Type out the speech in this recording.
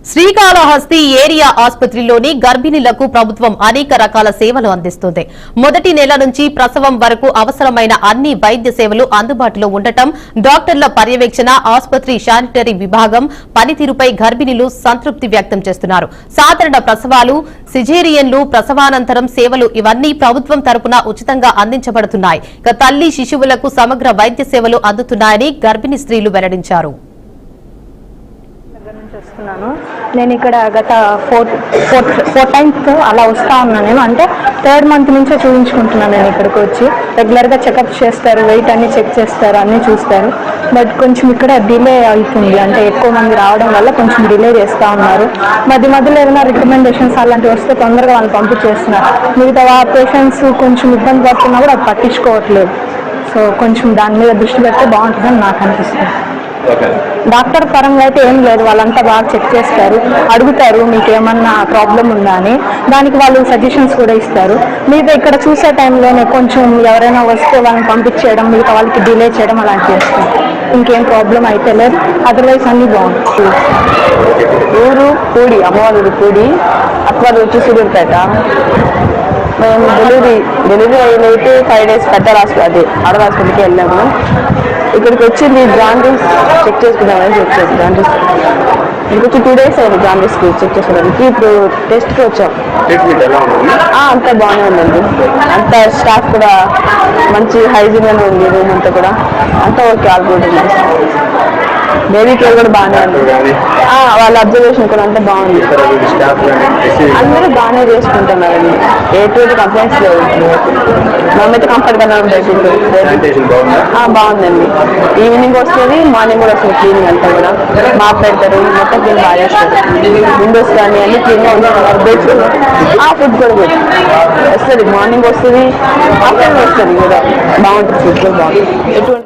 Srikalahasti area ఆసుపత్రిలోని గర్భిణులకు ప్రభుత్వం అనేక రకాల సేవలు అందిస్తుంది. మొదటి నెల నుంచి ప్రసవం వరకు అవసరమైన అన్ని వైద్య సేవలు అందుబాటులో ఉండటం, డాక్టర్ల పర్యవేక్షణ, ఆసుపత్రి శానిటరీ విభాగం పనితీరుపై గర్భిణులు సంతృప్తి వ్యక్తం చేస్తున్నారు. సాధారణ ప్రసవాలు, సిజేరియన్లు, ప్రసవానంతరం సేవలు ఇవన్నీ ప్రభుత్వం తరపున ఉచితంగా అందించబడుతున్నాయి. తల్లి, శిశువులకు సమగ్ర వైద్య సేవలు అందుతున్నాయని గర్భిణీ స్త్రీలు వెల్లడించారు. నేను ఇక్కడ గత ఫోర్ టైమ్స్ అలా వస్తా ఉన్నాను. అంటే 3rd మంత్ నుంచే చూపించుకుంటున్నాను. నేను ఇక్కడికి వచ్చి రెగ్యులర్గా చెకప్ చేస్తారు, వెయిట్ అన్ని చెక్ చేస్తారు, అన్నీ చూస్తారు. బట్ కొంచెం ఇక్కడ డిలే అవుతుంది. అంటే ఎక్కువ మంది రావడం వల్ల కొంచెం డిలే చేస్తూ ఉన్నారు. మధ్యలో ఏదైనా రికమెండేషన్స్ అలాంటివి వస్తే తొందరగా వాళ్ళు పంపించేస్తున్నారు. మిగతా పేషెంట్స్ కొంచెం ఇబ్బంది పడుతున్నా కూడా అది పట్టించుకోవట్లేదు. సో కొంచెం దాని మీద దృష్టి పెడితే బాగుంటుందని నాకు అనిపిస్తుంది. డాక్టర్ పరంగా అయితే ఏం లేదు, వాళ్ళంతా బాగా చెక్ చేస్తారు, అడుగుతారు మీకు ఏమన్నా ప్రాబ్లం ఉందా అని. దానికి వాళ్ళు సజెషన్స్ కూడా ఇస్తారు. మిగతా ఇక్కడ చూసే టైంలోనే కొంచెం ఎవరైనా వస్తే వాళ్ళని పంపించేయడం, మిగతా వాళ్ళకి డిలే చేయడం అలాంటి చేస్తారు. ఇంకేం ప్రాబ్లం అయితే లేదు, అదర్వైజ్ అన్నీ బాగుంటుంది. ఊరు పూడి, అమ్మవారి పూడి, అక్కవారు వచ్చి సూర్యుపేట. మేము డెలివరీ అయినైతే 5 days పెద్ద హాస్పిటల్, ఆడల హాస్పిటల్కి వెళ్ళాము. ఇక్కడికి వచ్చింది జాండీస్ చెక్ చేసుకుందామని జాండీస్ ఇక్కడికి వచ్చి 2 days అయింది జాండీస్కి చెక్ చేసుకోవడానికి. ఇప్పుడు టెస్ట్కి వచ్చాం. అంతా బాగానే ఉందండి. అంతా స్టాఫ్ కూడా మంచి హైజీన్గానే ఉంది. రూమ్ అంతా కూడా అంతా ఓకే, ఆల్ గుడ్ ఉంది. బేబీ కేర్ కూడా బాగానే ఉంది. వాళ్ళ అబ్జర్వేషన్ కూడా అంతా బాగుంది. అందరూ బాగానే చేసుకుంటున్నారండి. ఎటువంటి కంప్లైంట్స్ లేవు. మేమైతే కంఫర్ట్గానే ఉంటుంది. బాగుందండి. ఈవినింగ్ వస్తుంది, మార్నింగ్ కూడా వస్తుంది. క్లీనింగ్ అంతా కూడా బాగా పెడతారు. మొత్తం క్లీన్ బాగా చేస్తారు. విండోస్ కానీ అన్ని క్లీన్గా ఉంటారు. బెడ్స్ ఫుడ్ కూడా వస్తుంది. మార్నింగ్ వస్తుంది, ఆఫ్టర్నూన్ వస్తుంది కూడా బాగుంటుంది. ఫుడ్ కూడా బాగుంటుంది.